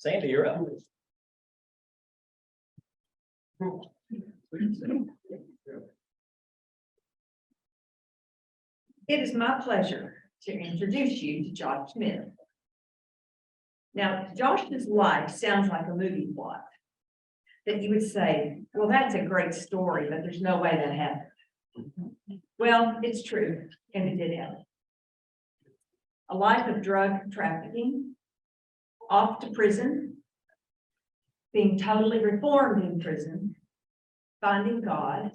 Sandy, you're up. It is my pleasure to introduce you to Josh Smith. Now, Josh's life sounds like a movie plot that you would say, well, that's a great story, but there's no way that happened. Well, it's true, and it did happen. A life of drug trafficking, off to prison, being totally reformed in prison, finding God,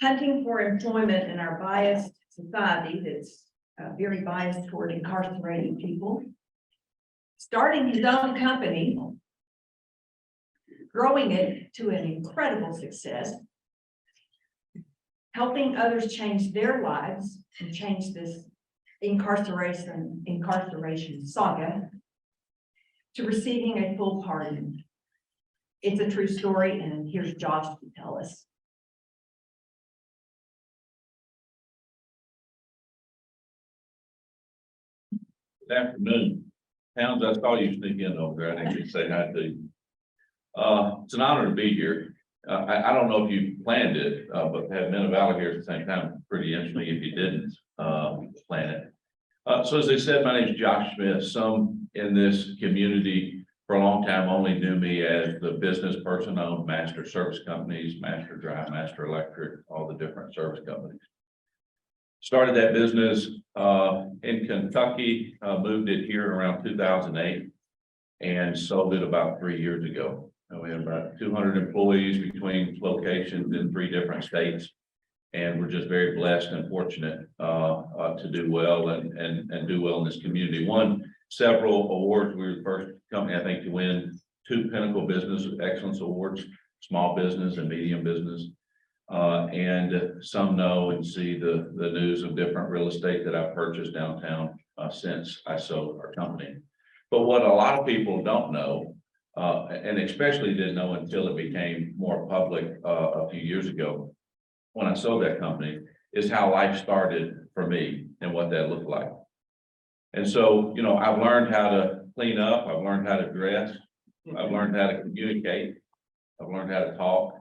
hunting for employment in our biased society that's very biased toward incarcerating people, starting his own company, growing it to an incredible success, helping others change their lives and change this incarceration saga, to receiving a full pardon. It's a true story, and here's Josh to tell us. Good afternoon. Towns, I saw you sneak in over there. I didn't get to say hi to you. It's an honor to be here. I don't know if you planned it, but to have Pinnacle Valley here at the same time, pretty interesting if you didn't plan it. So as I said, my name is Josh Smith. Some in this community for a long time only knew me as the business person owned Master Service Companies, Master Drive, Master Electric, all the different service companies. Started that business in Kentucky, moved it here around 2008 and sold it about 3 years ago. We had about 200 employees between locations in 3 different states. And we're just very blessed and fortunate to do well and do well in this community. Won several awards. We were the first company, I think, to win 2 Pinnacle Business Excellence Awards, small business and medium business. And some know and see the news of different real estate that I've purchased downtown since I sold our company. But what a lot of people don't know, and especially didn't know until it became more public a few years ago, when I sold that company, is how life started for me and what that looked like. And so, you know, I've learned how to clean up, I've learned how to dress, I've learned how to communicate, I've learned how to talk,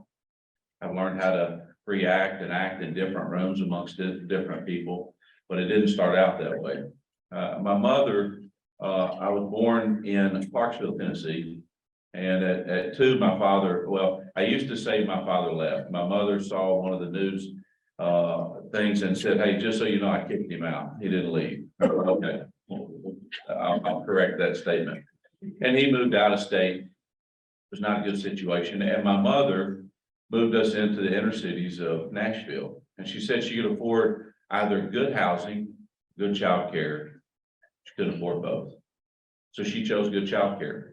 I've learned how to react and act in different rooms amongst different people, but it didn't start out that way. My mother, I was born in Clarksville, Tennessee. And at 2, my father, well, I used to say my father left. My mother saw one of the news things and said, hey, just so you know, I kicked him out. He didn't leave. Okay, I'll correct that statement. And he moved out of state. It was not a good situation. And my mother moved us into the inner cities of Nashville. And she said she could afford either good housing, good child care. She couldn't afford both. So she chose good child care.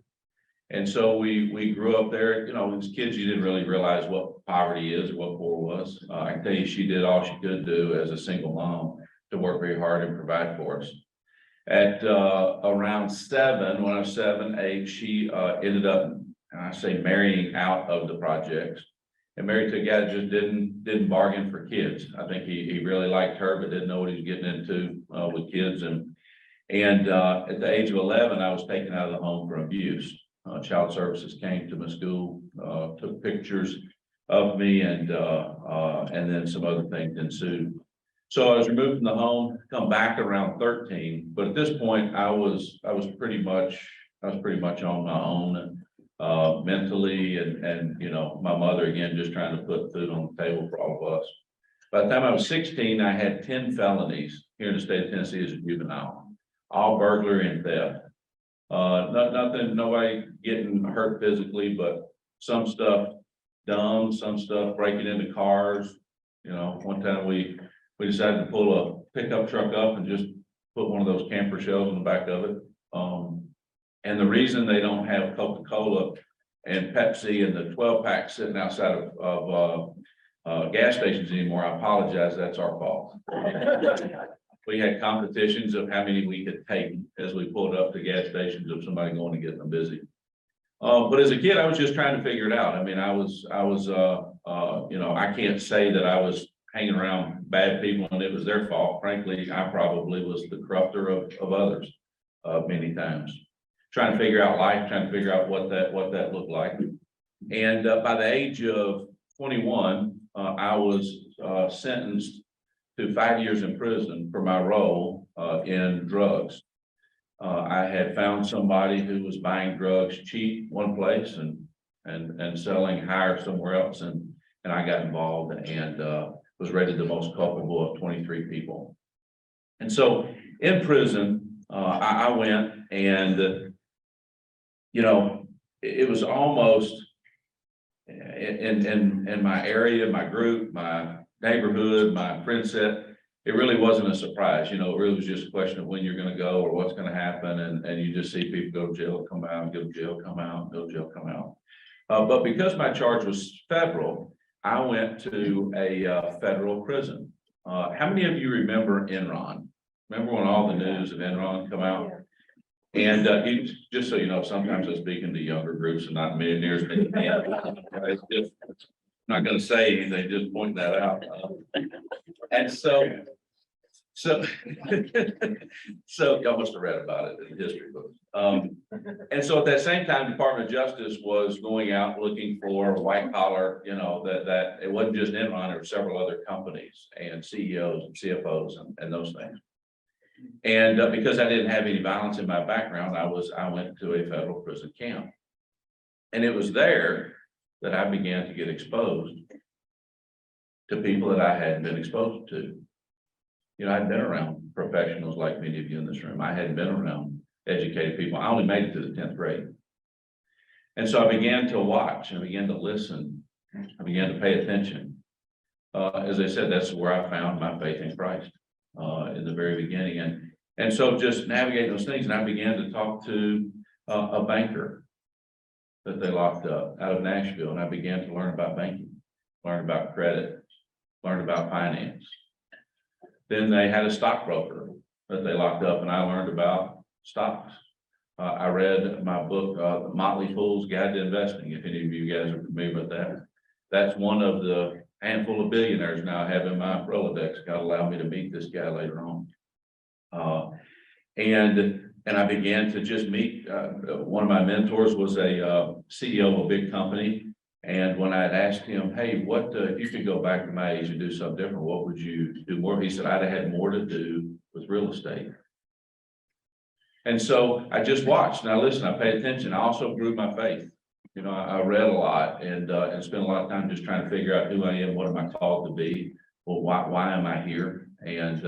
And so we grew up there. You know, as kids, you didn't really realize what poverty is or what poor was. I can tell you, she did all she could do as a single mom to work very hard and provide for us. At around 7, when I was 7, 8, she ended up, and I say marrying out of the projects, and married to a guy that just didn't bargain for kids. I think he really liked her, but didn't know what he was getting into with kids. And at the age of 11, I was taken out of the home for abuse. Child Services came to my school, took pictures of me, and then some other things ensued. So I was removed from the home, come back around 13, but at this point I was pretty much on my own mentally, and you know, my mother again just trying to put food on the table for all of us. By the time I was 16, I had 10 felonies here in the state of Tennessee as a juvenile, all burglary and theft. Nothing, nobody getting hurt physically, but some stuff dumb, some stuff breaking into cars. You know, one time we decided to pull a pickup truck up and just put one of those camper shells in the back of it. And the reason they don't have Coca-Cola and Pepsi and the 12-pack sitting outside of gas stations anymore, I apologize, that's our fault. We had competitions of how many we could take as we pulled up to gas stations of somebody going to get them busy. But as a kid, I was just trying to figure it out. I mean, I was, you know, I can't say that I was hanging around bad people and it was their fault. Frankly, I probably was the corrupter of others many times. trying to figure out life, trying to figure out what that looked like. And by the age of 21, I was sentenced to 5 years in prison for my role in drugs. I had found somebody who was buying drugs cheap one place and selling higher somewhere else, and I got involved and was rated the most culpable of 23 people. And so in prison, I went and it was almost in my area, my group, my neighborhood, my friend set. It really wasn't a surprise, it really was just a question of when you're going to go or what's going to happen. And you just see people go to jail, come out, go to jail, come out, go to jail, come out. But because my charge was federal, I went to a federal prison. How many of you remember Enron? Remember when all the news of Enron come out? And just so you know, sometimes I speak into younger groups and not millionaires. It's just not going to say anything, just point that out. And so y'all must have read about it in the history books. And so at that same time, Department of Justice was going out looking for white collar, that it wasn't just Enron, there were several other companies and CEOs and CFOs and those things. And because I didn't have any violence in my background, I went to a federal prison camp. And it was there that I began to get exposed to people that I hadn't been exposed to. I'd been around professionals like many of you in this room. I hadn't been around educated people. I only made it to the 10th grade. And so I began to watch, and I began to listen. I began to pay attention. As I said, that's where I found my faith in Christ in the very beginning. And so just navigating those things, and I began to talk to a banker that they locked up out of Nashville. And I began to learn about banking, learn about credit, learn about finance. Then they had a stockbroker that they locked up, and I learned about stocks. I read my book, The Motley Fool's Guide to Investing, if any of you guys are familiar with that. That's one of the handful of billionaires now I have in my Rolodex. God allowed me to meet this guy later on. And I began to just meet, one of my mentors was a CEO of a big company. And when I had asked him, hey, what, if you could go back to my age and do something different, what would you do more? He said, I'd have had more to do with real estate. And so I just watched. Now listen, I paid attention. I also grew my faith. I read a lot and spent a lot of time just trying to figure out who I am, what am I called to be? Well, why am I here? And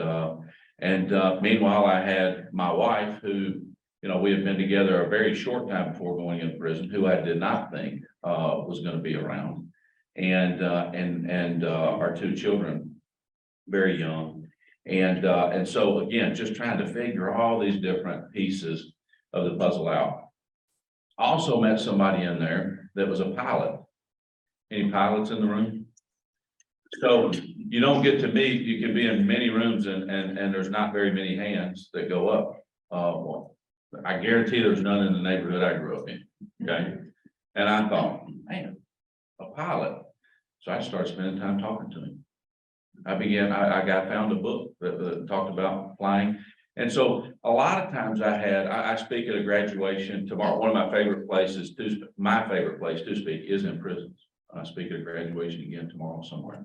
meanwhile, I had my wife who, we had been together a very short time before going into prison, who I did not think was going to be around, and our 2 children, very young, and so again, just trying to figure all these different pieces of the puzzle out. I also met somebody in there that was a pilot. Any pilots in the room? So you don't get to meet, you can be in many rooms and there's not very many hands that go up. Well, I guarantee there's none in the neighborhood I grew up in, okay? And I thought, man, a pilot. So I started spending time talking to him. I found a book that talked about flying. And so a lot of times I speak at a graduation tomorrow. One of my favorite places my favorite place to speak is in prisons. I speak at a graduation again tomorrow somewhere.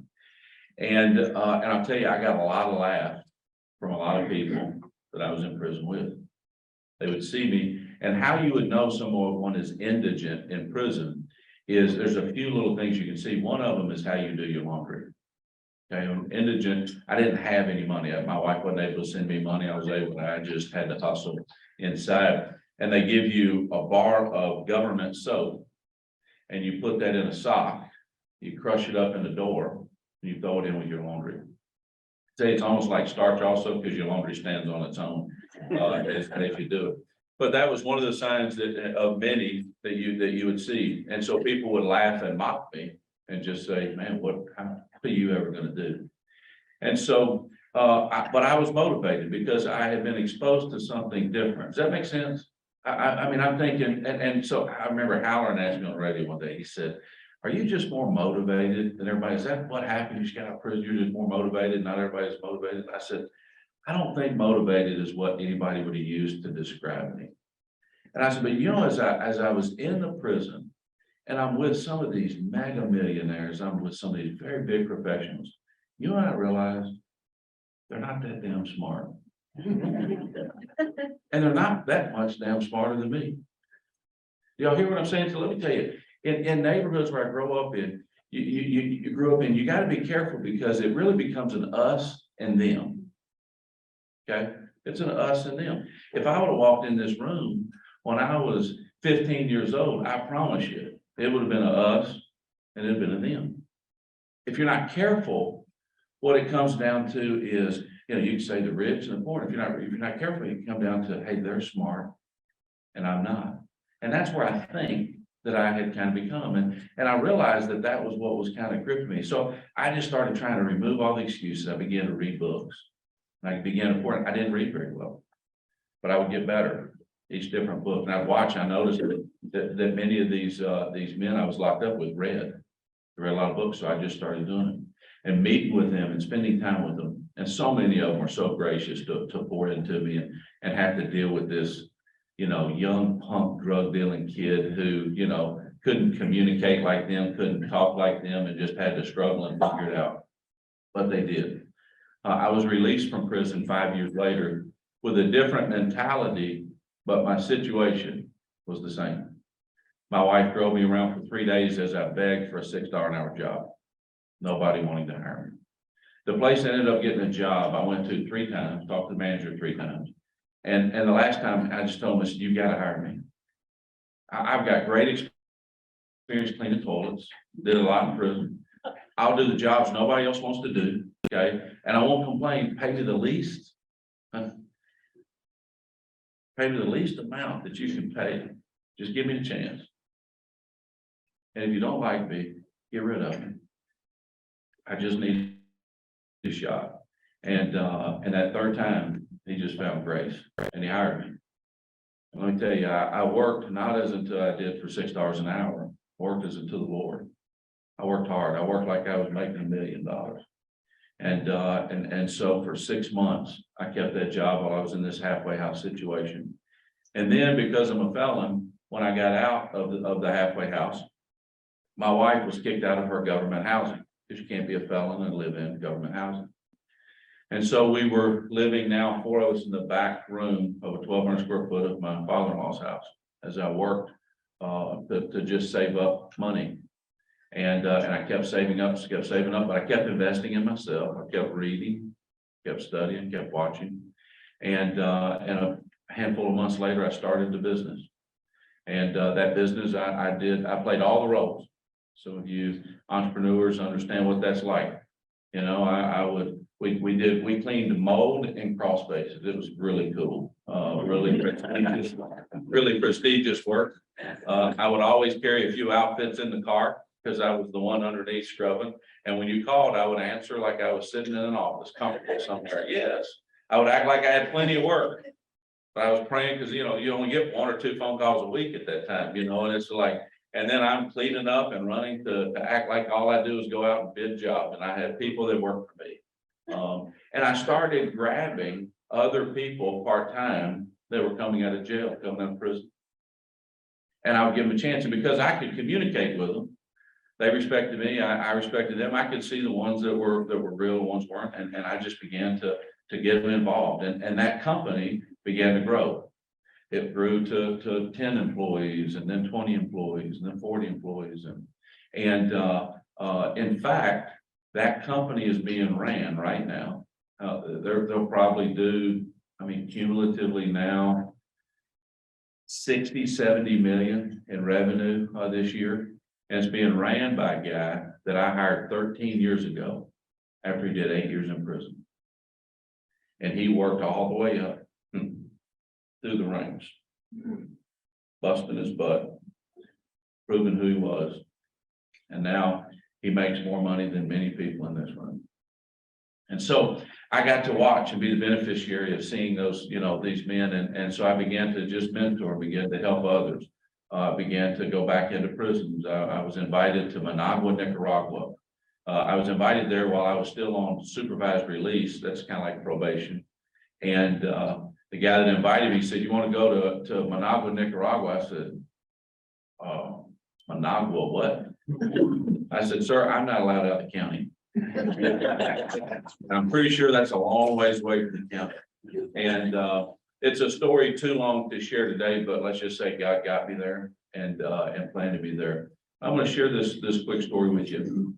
And I'll tell you, I got a lot of laughs from a lot of people that I was in prison with. They would see me, and how you would know someone is indigent in prison is there's a few little things you can see. One of them is how you do your laundry. Okay, I'm indigent. I didn't have any money. My wife wasn't able to send me money. I just had to hustle inside. And they give you a bar of government soap, and you put that in a sock. You crush it up in the door, and you throw it in with your laundry. Say it's almost like starch also, because your laundry stands on its own if you do it. But that was one of the signs of many that you would see. And so people would laugh and mock me and just say, man, what are you ever going to do? And so, but I was motivated because I had been exposed to something different. Does that make sense? I mean, I'm thinking, and so I remember Halloran asked me on the radio one day, he said, are you just more motivated than everybody? Is that what happened? You just got out of prison, you're just more motivated, not everybody's motivated. I said, I don't think motivated is what anybody would have used to describe me. And I said, but you know, as I was in the prison and I'm with some of these mega millionaires, I'm with some of these very big professionals, you know what I realized? They're not that damn smart. And they're not that much damn smarter than me. Y'all hear what I'm saying? So let me tell you, in neighborhoods where I grow up in, you grew up in, you gotta be careful because it really becomes an us and them. Okay, it's an us and them. If I would have walked in this room when I was 15 years old, I promise you, it would have been a us and it'd been a them. If you're not careful, what it comes down to is, you know, you can say the rich and the poor. If you're not careful, you can come down to, hey, they're smart and I'm not. And that's where I think that I had kind of become. And I realized that that was what was kind of gripping me. So I just started trying to remove all the excuses. I began to read books. And I began to I didn't read very well, but I would get better each different book. And I'd watch, I noticed that many of these men I was locked up with read a lot of books. So I just started doing it and meeting with them and spending time with them. And so many of them were so gracious to pour into me and have to deal with this, you know, young punk drug dealing kid who, you know, couldn't communicate like them, couldn't talk like them, and just had to struggle and figure it out. But they did. I was released from prison 5 years later with a different mentality, but my situation was the same. My wife drove me around for 3 days as I begged for a $6 an hour job. Nobody wanting to hire me. The place I ended up getting a job, I went to 3 times, talked to the manager 3 times. And the last time I just told him, I said, you gotta hire me. I've got great experience cleaning toilets, did a lot in prison. I'll do the jobs nobody else wants to do, okay? And I won't complain, pay me the least. Pay me the least amount that you can pay. Just give me a chance. And if you don't like me, get rid of me. I just need a shot. And that 3rd time, he just found grace and he hired me. And let me tell you, I worked not as until I did for $6 an hour, worked as unto the Lord. I worked hard. I worked like I was making $1 million. And so for 6 months, I kept that job while I was in this halfway house situation. And then because I'm a felon, when I got out of the halfway house, my wife was kicked out of her government housing because you can't be a felon and live in government housing. And so we were living now, 4 of us in the back room of a 1,200 square foot of my father-in-law's house as I worked to just save up money. And I kept saving up, but I kept investing in myself. I kept reading, kept studying, kept watching. And a handful of months later, I started the business. And that business, I played all the roles. Some of you entrepreneurs understand what that's like. You know, we cleaned mold and crawl spaces. It was really cool, really prestigious work. I would always carry a few outfits in the car because I was the one underneath scrubbing. And when you called, I would answer like I was sitting in an office, comfortable somewhere. Yes, I would act like I had plenty of work, but I was praying because, you know, you only get 1 or 2 phone calls a week at that time, you know, and it's like, and then I'm cleaning up and running to act like all I do is go out and bid jobs. And I had people that work for me. And I started grabbing other people part-time that were coming out of jail, coming out of prison. And I would give them a chance. And because I could communicate with them, they respected me. I respected them. I could see the ones that were real, the ones weren't. And I just began to get them involved. And that company began to grow. It grew to 10 employees and then 20 employees and then 40 employees. And in fact, that company is being ran right now. They'll probably do, I mean, cumulatively now, 60, 70 million in revenue this year. And it's being ran by a guy that I hired 13 years ago after he did 8 years in prison. And he worked all the way up through the ranks, busting his butt, proving who he was. And now he makes more money than many people in this room. And so I got to watch and be the beneficiary of seeing those, you know, these men. And so I began to just mentor, began to help others, began to go back into prisons. I was invited to Managua, Nicaragua. I was invited there while I was still on supervised release. That's kind of like probation. And the guy that invited me said, "You want to go to Managua, Nicaragua?" I said, "Managua, what?" I said, "Sir, I'm not allowed out of the county." I'm pretty sure that's a long ways away from the county. And it's a story too long to share today, but let's just say God got me there and planned to be there. I'm going to share this quick story with you.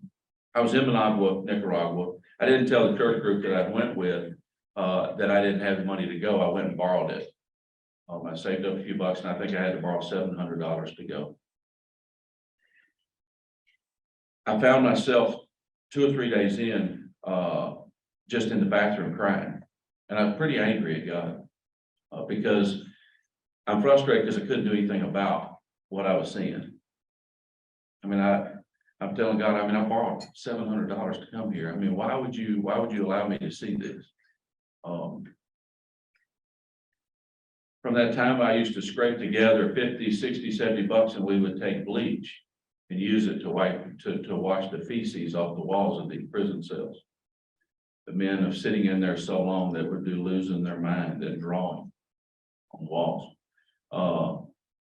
I was in Managua, Nicaragua. I didn't tell the church group that I went with that I didn't have the money to go. I went and borrowed it. I saved up a few bucks, and I think I had to borrow $700 to go. I found myself 2 or 3 days in, just in the bathroom crying. And I'm pretty angry at God because I'm frustrated because I couldn't do anything about what I was seeing. I mean, I'm telling God, I borrowed $700 to come here. I mean, why would you allow me to see this? From that time, I used to scrape together 50, 60, 70 bucks, and we would take bleach and use it to wash the feces off the walls of these prison cells. The men of sitting in there so long that would be losing their mind and drawing on the walls.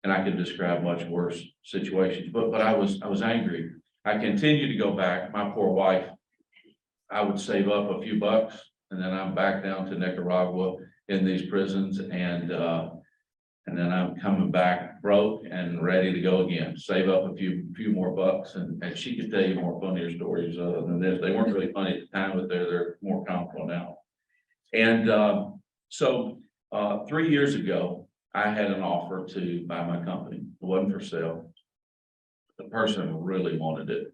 And I could describe much worse situations, but I was angry. I continued to go back. My poor wife, I would save up a few bucks, and then I'm back down to Nicaragua in these prisons, and then I'm coming back broke and ready to go again. Save up a few more bucks, and she could tell you more funnier stories than this. They weren't really funny at the time, but they're more comical now. And so 3 years ago, I had an offer to buy my company. It wasn't for sale. The person really wanted it.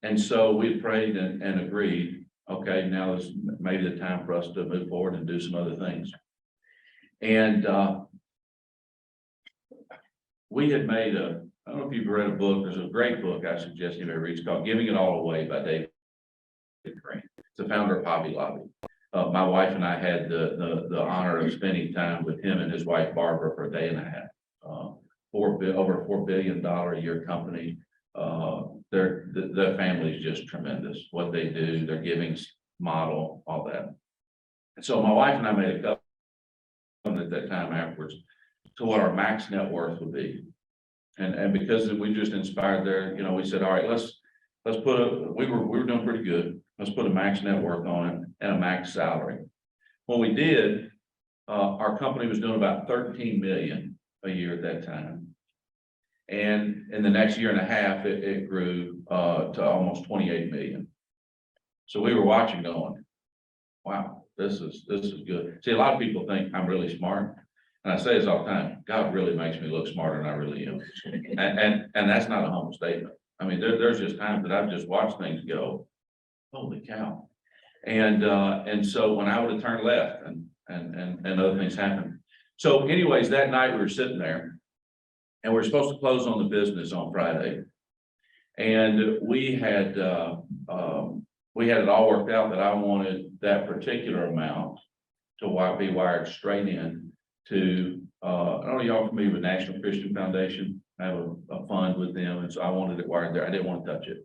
And so we prayed and agreed, okay, now is maybe the time for us to move forward and do some other things. And we had made I don't know if you've read a book, there's a great book I suggest you may read. It's called Giving It All Away by David Crane. It's the founder of Hobby Lobby. My wife and I had the honor of spending time with him and his wife Barbara for a day and a half. Over $4 billion a year company. The family is just tremendous. What they do, their giving model, all that. And so my wife and I made a couple at that time afterwards to what our max net worth would be. And because we just inspired there, we said, all right, let's put we were doing pretty good. Let's put a max net worth on it and a max salary. When we did, our company was doing about 13 million a year at that time. And in the next year and a half, it grew to almost 28 million. So we were watching going, wow, this is good. See, a lot of people think I'm really smart. And I say this all the time, God really makes me look smarter than I really am. And that's not a humble statement. I mean, there's just times that I've just watched things go, holy cow. And so when I would have turned left and other things happened. So anyways, that night we were sitting there and we were supposed to close on the business on Friday. And we had it all worked out that I wanted that particular amount to be wired straight in to, I don't know, y'all familiar with National Christian Foundation? I have a fund with them. And so I wanted it wired there. I didn't want to touch it.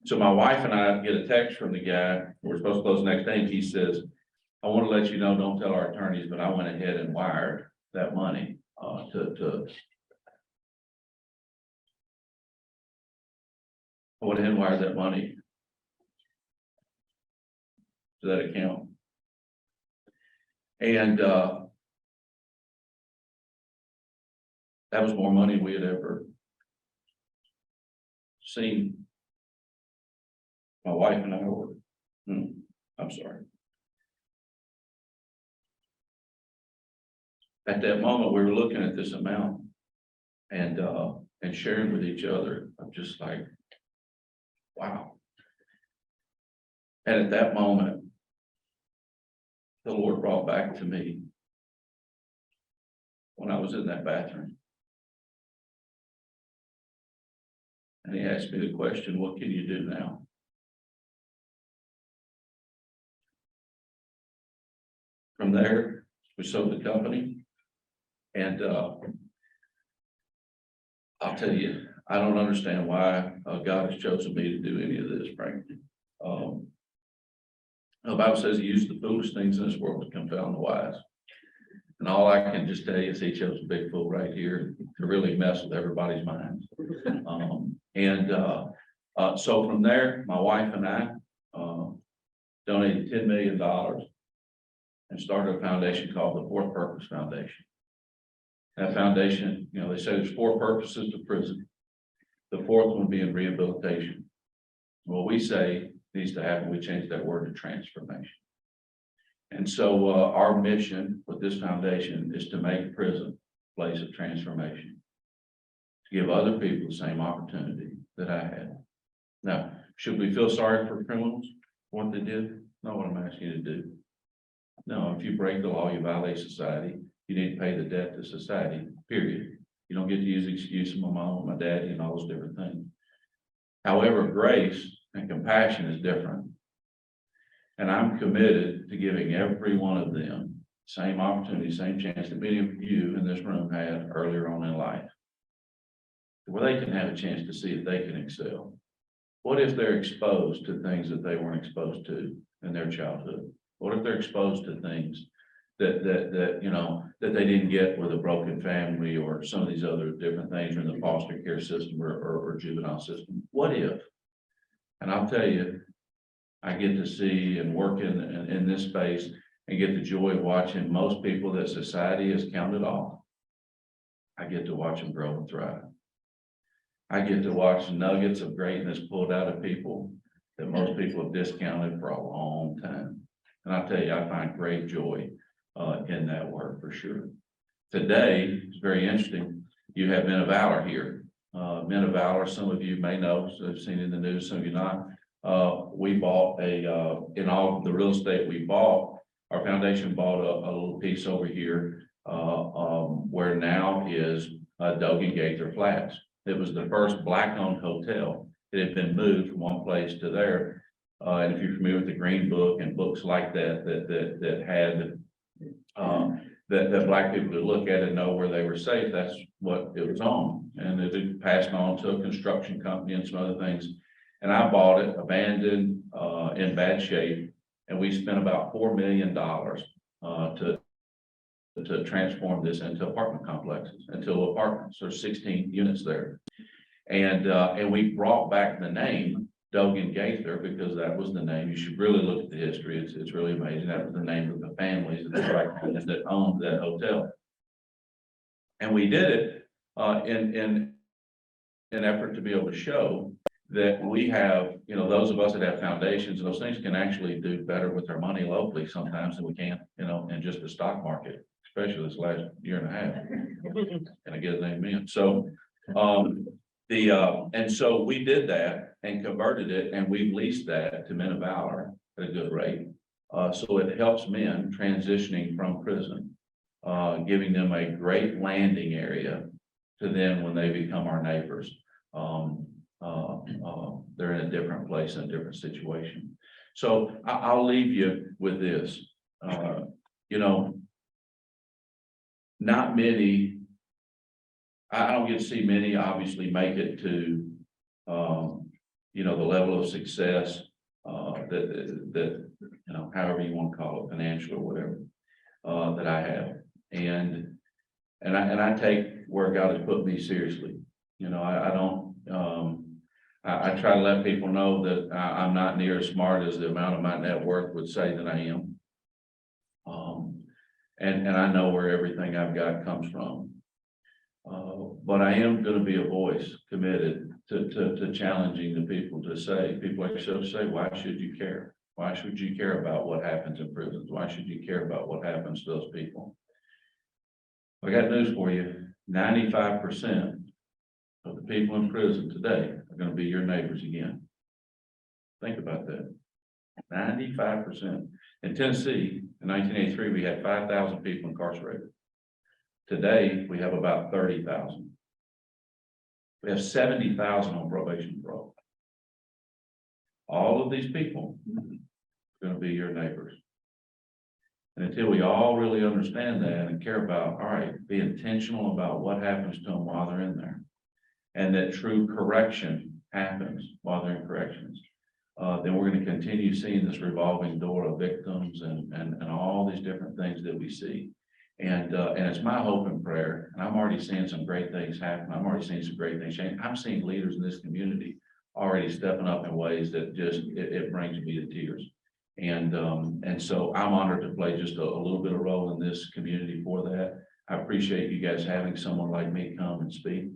So my wife and I get a text from the guy. We're supposed to close the next day. And he says, I want to let you know, don't tell our attorneys, but I went ahead and wired that money I went ahead and wired that money to that account. And that was more money we had ever seen. My wife and I were, I'm sorry. At that moment, we were looking at this amount and sharing with each other. I'm just like, wow. And at that moment, the Lord brought back to me when I was in that bathroom. And he asked me the question, what can you do now? From there, we sold the company. And I'll tell you, I don't understand why God has chosen me to do any of this, frankly. The Bible says he used the foolish things in this world to confound the wise. And all I can just tell you is he chose a big fool right here to really mess with everybody's minds. So from there, my wife and I donated $10 million and started a foundation called the Fourth Purpose Foundation. That foundation, you know, they say there's 4 purposes to prison. The fourth one being rehabilitation. What we say needs to happen, we change that word to transformation. And so our mission with this foundation is to make prison a place of transformation, to give other people the same opportunity that I had. Now, should we feel sorry for criminals for what they did? Not what I'm asking you to do. No, if you break the law, you violate society, you need to pay the debt to society, period. You don't get to use the excuse of my mom, my daddy, and all those different things. However, grace and compassion is different. And I'm committed to giving every one of them same opportunity, same chance that many of you in this room had earlier on in life, where they can have a chance to see if they can excel. What if they're exposed to things that they weren't exposed to in their childhood? What if they're exposed to things that you know, that they didn't get with a broken family or some of these other different things in the foster care system or juvenile system? What if? And I'll tell you, I get to see and work in this space and get the joy of watching most people that society has counted off. I get to watch them grow and thrive. I get to watch nuggets of greatness pulled out of people that most people have discounted for a long time. And I'll tell you, I find great joy in that work for sure. Today, it's very interesting. You have Men of Valor here. Men of Valor, some of you may know, so I've seen it in the news, some of you not. We bought in all the real estate we bought, our foundation bought a little piece over here where now is Dogan Gaither Flats. It was the first Black-owned hotel. It had been moved from one place to there. And if you're familiar with the Green Book and books like that had that Black people could look at and know where they were safe, that's what it was on. And it passed on to a construction company and some other things. And I bought it abandoned, in bad shape, and we spent about $4 million to transform this into apartment complexes, into apartments. There's 16 units there, and we brought back the name Dogan Gaither because that was the name. You should really look at the history. It's really amazing. That was the name of the families that owned that hotel, and we did it in an effort to be able to show that we have, you know, those of us that have foundations, those things can actually do better with our money locally sometimes than we can, you know, in just the stock market, especially this last year and a half. And I get an amen. So, and so we did that and converted it, and we've leased that to Men of Valor at a good rate. So it helps men transitioning from prison, giving them a great landing area to then when they become our neighbors. They're in a different place, in a different situation. So I'll leave you with this. You know, not many, I don't get to see many obviously make it to, you know, the level of success that, you know, however you want to call it, financial or whatever, that I have. And I take where God has put me seriously. You know, I don't, I try to let people know that I'm not near as smart as the amount of my net worth would say that I am. And I know where everything I've got comes from. But I am going to be a voice committed to challenging the people to say, people like yourself say, why should you care? Why should you care about what happens in prisons? Why should you care about what happens to those people? I got news for you. 95% of the people in prison today are going to be your neighbors again. Think about that. 95%. In Tennessee, in 1983, we had 5,000 people incarcerated. Today, we have about 30,000. We have 70,000 on probation parole. All of these people are going to be your neighbors. And until we all really understand that and care about, all right, be intentional about what happens to them while they're in there, and that true correction happens while they're in corrections. then we're going to continue seeing this revolving door of victims and all these different things that we see. And it's my hope and prayer, and I'm already seeing some great things happen. I'm already seeing some great things change. I'm seeing leaders in this community already stepping up in ways that just, it brings me to tears. And so I'm honored to play just a little bit of role in this community for that. I appreciate you guys having someone like me come and speak.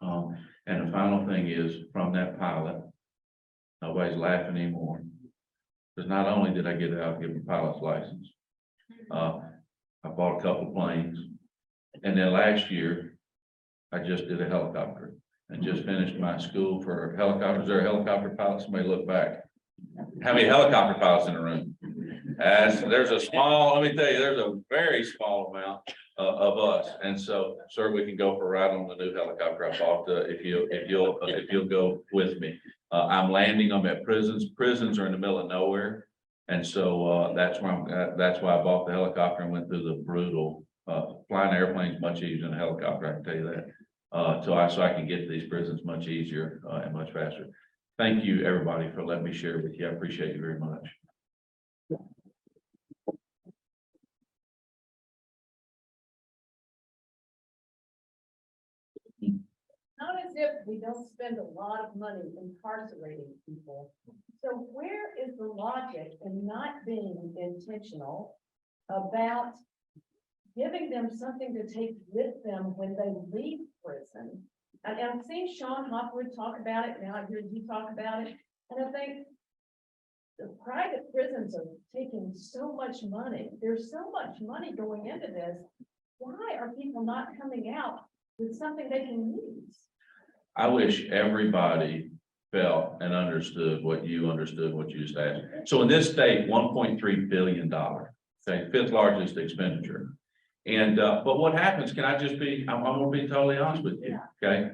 And the final thing is, from that pilot, nobody's laughing anymore. Because not only did I get out and get my pilot's license, I bought a couple planes. And then last year, I just did a helicopter and just finished my school for helicopters. There are helicopter pilots. Somebody look back. How many helicopter pilots in the room? There's a small, let me tell you, there's a very small amount of us. And so, sir, we can go for a ride on the new helicopter I bought, if you'll go with me. I'm landing them at prisons. Prisons are in the middle of nowhere. And so, that's why I bought the helicopter and went through the brutal, flying airplanes much easier than a helicopter, I can tell you that. So I can get to these prisons much easier, and much faster. Thank you, everybody, for letting me share with you. I appreciate you very much. Not as if we don't spend a lot of money incarcerating people. So where is the logic in not being intentional about giving them something to take with them when they leave prison? And I've seen Sean Hopwood talk about it, now I hear you talk about it, and I think the private prisons are taking so much money. There's so much money going into this. Why are people not coming out with something they can use? I wish everybody felt and understood what you just asked. So in this state, $1.3 billion, okay, fifth largest expenditure. And, but what happens, can I just be, I'm gonna be totally honest with you, okay?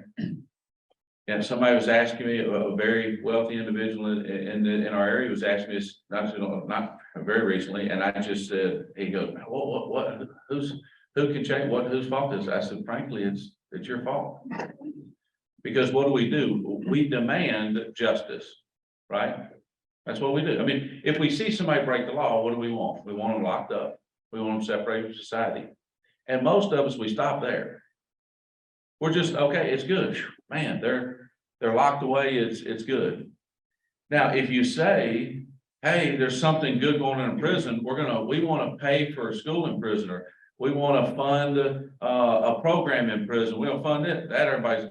And somebody was asking me, a very wealthy individual in our area was asking me this, not very recently, and I just said, he goes, what, who can change, whose fault is it? I said, frankly, it's your fault. Because what do? We demand justice, right? That's what we do. I mean, if we see somebody break the law, what do we want? We want them locked up. We want them separated from society. And most of us, we stop there. We're just, okay, it's good. Man, they're locked away, it's good. Now, if you say, hey, there's something good going on in prison, we want to pay for a school in prison, or we want to fund a program in prison, we don't fund it, that everybody's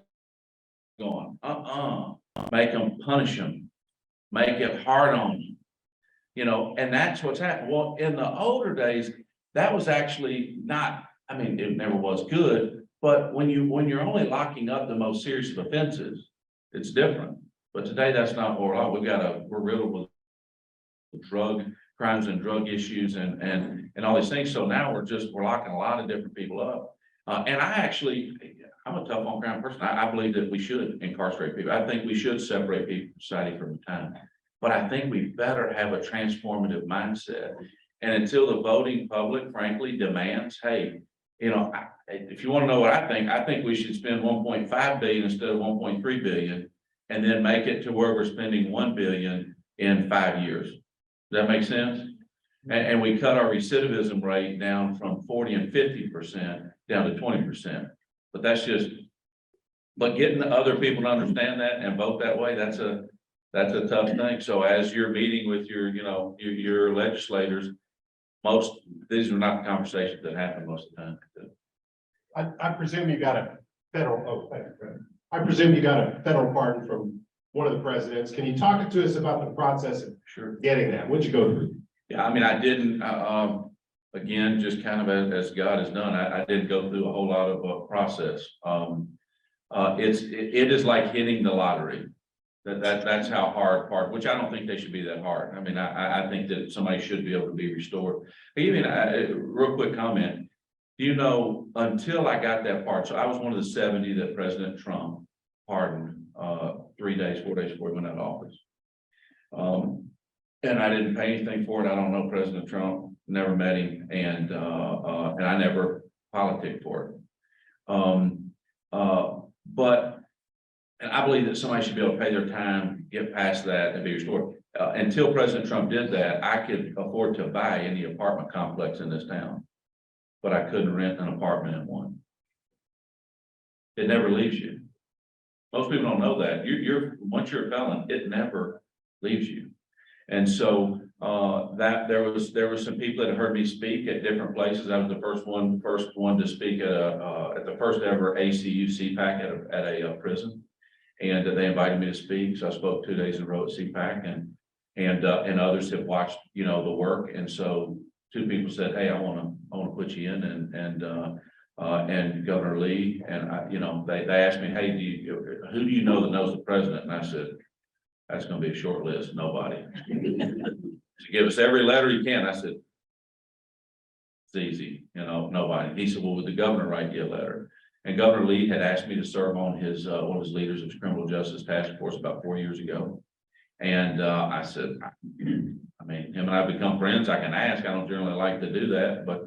going, make them, punish them, make it hard on them, you know, and that's what's happened. Well, in the older days, that was actually not, I mean, it never was good, but when you're only locking up the most serious of offenses, it's different. But today, that's not what we're riddled with drug crimes and drug issues and all these things. So now we're locking a lot of different people up. And I'm a tough on crime person. I believe that we should incarcerate people. I think we should separate people from society from time. But I think we better have a transformative mindset. And until the voting public, frankly, demands, hey, you know, if you want to know what I think we should spend 1.5 billion instead of 1.3 billion, and then make it to where we're spending 1 billion in 5 years. Does that make sense? And we cut our recidivism rate down from 40 and 50% down to 20%. But but getting the other people to understand that and vote that way, that's a tough thing. So as you're meeting with your legislators, these are not conversations that happen most of the time. I presume you got a federal, I presume you got a federal pardon from one of the presidents. Can you talk to us about the process of getting that? What'd you go through? Yeah, I mean, I didn't, again, just kind of as God has done, I didn't go through a whole lot of process. It is like hitting the lottery. That's how hard, which I don't think they should be that hard. I mean, I think that somebody should be able to be restored. Even real quick comment, you know, until I got that part, so I was one of the 70 that President Trump pardoned 4 days before he went out of office. And I didn't pay anything for it. I don't know President Trump, never met him, and I never politicked for it. But I I believe that somebody should be able to pay their time, get past that and be restored. Until President Trump did that, I could afford to buy any apartment complex in this town. But I couldn't rent an apartment in one. It never leaves you. Most people don't know that. Once you're a felon, it never leaves you. And so that there was some people that had heard me speak at different places. I was the first one to speak at the first ever ACU CPAC at a prison, and they invited me to speak. So I spoke 2 days in a row at CPAC, and others have watched the work. And so 2 people said, "Hey, I want to put you in," and Governor Lee and they asked me, "Hey, who do you know that knows the president?" And I said, "That's going to be a short list. Nobody." To give us every letter you can. I said, "It's easy, nobody." He said, "Well, would the governor write you a letter?" And Governor Lee had asked me to serve on his one of his leaders of his criminal justice task force about 4 years ago. And I said, I mean, him and I become friends. I can ask. I don't generally like to do that, but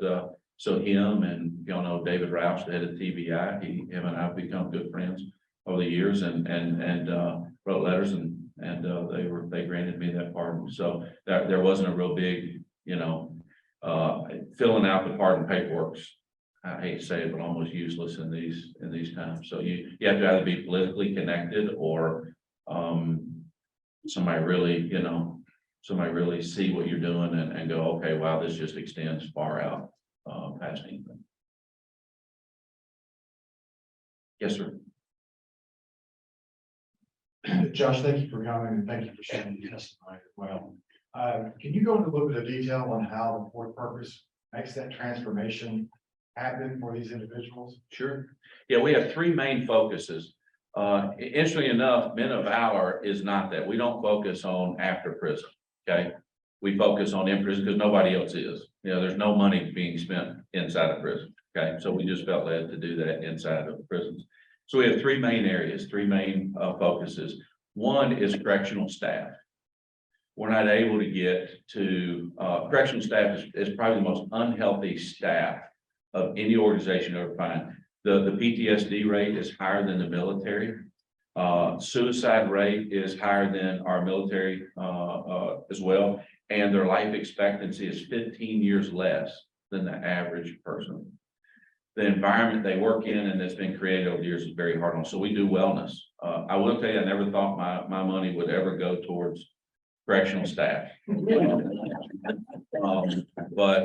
so him and David Roush, the head of TBI, him and I have become good friends over the years, and wrote letters, and they granted me that pardon. So there wasn't a real big, filling out the pardon paperwork. I hate to say it, but almost useless in these times. So you have to either be politically connected or somebody really see what you're doing and go, okay, wow, this just extends far out past anything. Yes, sir. Josh, thank you for coming and thank you for sharing your testimony as well. Can you go into a little bit of detail on how the fourth purpose makes that transformation happen for these individuals? Sure. Yeah, we have 3 main focuses. Interestingly enough, Men of Valor is not that. We don't focus on after prison. Okay. We focus on in prison because nobody else is. There's no money being spent inside of prison. Okay. So we just felt led to do that inside of prisons. So we have 3 main areas, 3 main focuses. One is correctional staff. We're not able to get to correctional staff is probably the most unhealthy staff of any organization you ever find. The PTSD rate is higher than the military. Suicide rate is higher than our military as well. And their life expectancy is 15 years less than the average person. The environment they work in and that's been created over the years is very hard on. So we do wellness. I will tell you, I never thought my money would ever go towards correctional staff. But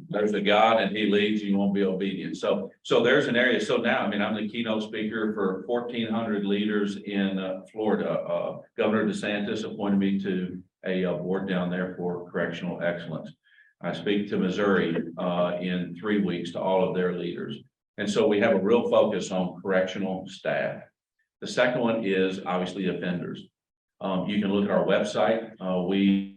there's a God and he leads, you won't be obedient. So there's an area. So now, I'm the keynote speaker for 1,400 leaders in Florida. Governor DeSantis appointed me to a board down there for correctional excellence. I speak to Missouri in 3 weeks to all of their leaders. And so we have a real focus on correctional staff. The second one is obviously offenders. You can look at our website. We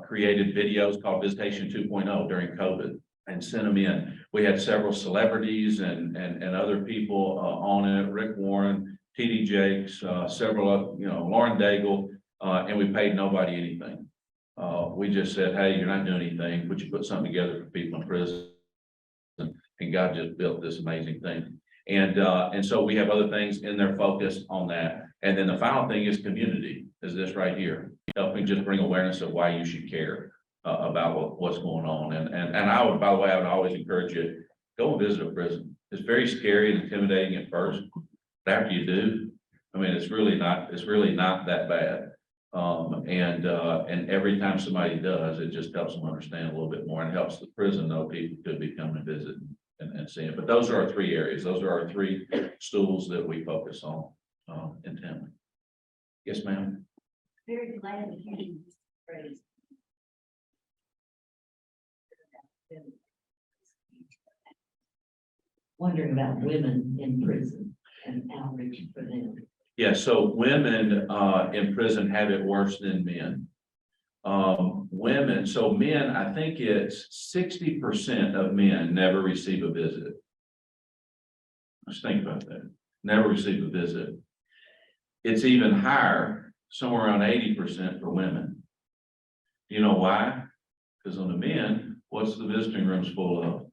created videos called Visitation 2.0 during COVID and sent them in. We had several celebrities and other people on it, Rick Warren, TD Jakes, several, Lauren Daigle, and we paid nobody anything. We just said, hey, you're not doing anything, but you put something together for people in prison. And God just built this amazing thing. And so we have other things in their focus on that. And then the final thing is community, is this right here, helping just bring awareness of why you should care about what's going on. And I would, by the way, I would always encourage you, go and visit a prison. It's very scary and intimidating at first, but after you do, it's really not that bad. And every time somebody does, it just helps them understand a little bit more and helps the prison know people could be coming to visit and see it. But those are our 3 areas. Those are our 3 stools that we focus on intently. Yes, ma'am. Very glad to hear you praise. Wondering about women in prison and outreach for them. Yeah, so women in prison have it worse than men. Women, so men, I think it's 60% of men never receive a visit. Let's think about that. Never receive a visit. It's even higher, somewhere around 80% for women. You know why? Because on the men, what's the visiting rooms full of?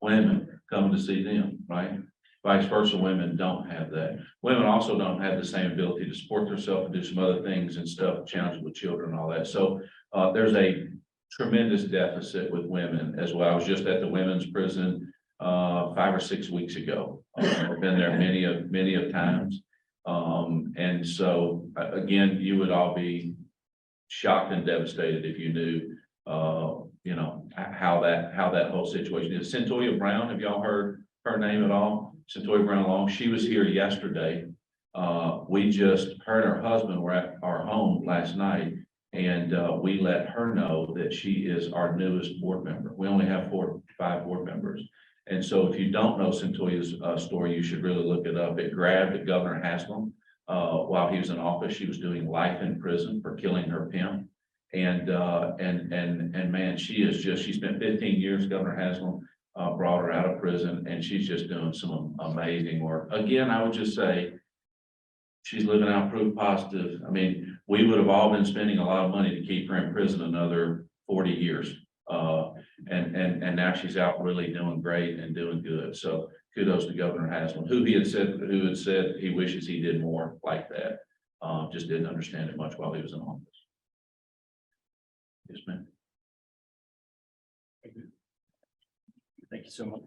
Women coming to see them, right? Vice versa, women don't have that. Women also don't have the same ability to support themselves and do some other things and stuff, challenges with children and all that. So there's a tremendous deficit with women as well. I was just at the women's prison 5 or 6 weeks ago. I've been there many of times. And so again, you would all be shocked and devastated if you knew, how that whole situation is. Centoya Brown, have y'all heard her name at all? Centoya Brown Long, she was here yesterday. We just, her and her husband were at our home last night, and we let her know that she is our newest board member. We only have 4 or 5 board members. And so if you don't know Centoya's story, you should really look it up. It grabbed Governor Haslam while he was in office. She was doing life in prison for killing her pimp. And man, she spent 15 years, Governor Haslam brought her out of prison, and she's just doing some amazing work. Again, I would just say she's living out proof positive. I mean, we would have all been spending a lot of money to keep her in prison another 40 years. And now she's out really doing great and doing good. So kudos to Governor Haslam, who had said he wishes he did more like that. Just didn't understand it much while he was in office. Yes, ma'am. Thank you so much.